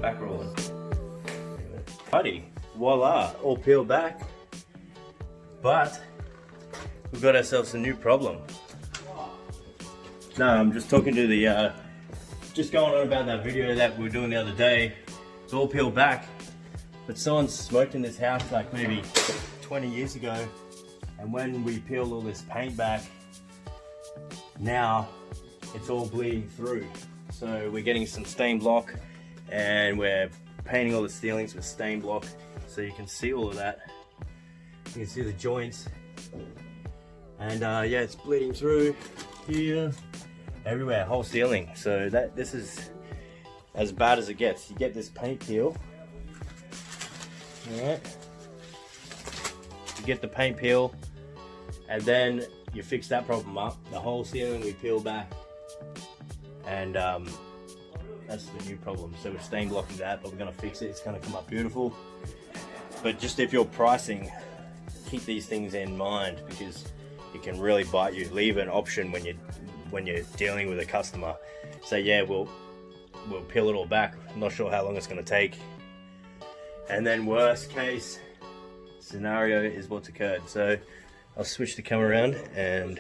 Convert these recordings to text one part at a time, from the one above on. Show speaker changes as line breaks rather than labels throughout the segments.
back rolling. Buddy, voila, all peeled back. But we've got ourselves a new problem. No, I'm just talking to the, just going on about that video that we were doing the other day. It's all peeled back, but someone smoked in this house like maybe 20 years ago. And when we peeled all this paint back, now it's all bleeding through. So we're getting some stain block and we're painting all the ceilings with stain block so you can see all of that. You can see the joints. And yeah, it's bleeding through here, everywhere, whole ceiling. So this is as bad as it gets. You get this paint peel. Alright. You get the paint peel and then you fix that problem up. The whole ceiling we peel back, and that's the new problem. So we're stain blocking that, but we're gonna fix it. It's gonna come up beautiful. But just if you're pricing, keep these things in mind because it can really bite you. Leave an option when you're dealing with a customer. Say, yeah, we'll peel it all back. I'm not sure how long it's gonna take. And then worst case scenario is what's occurred. So I'll switch the camera around and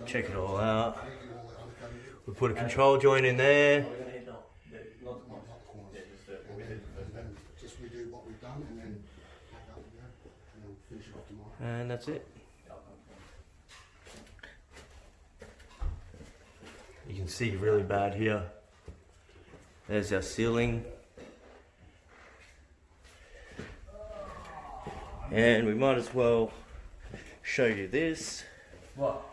check it all out. We put a control joint in there. And that's it. You can see really bad here. There's our ceiling. And we might as well show you this.
What?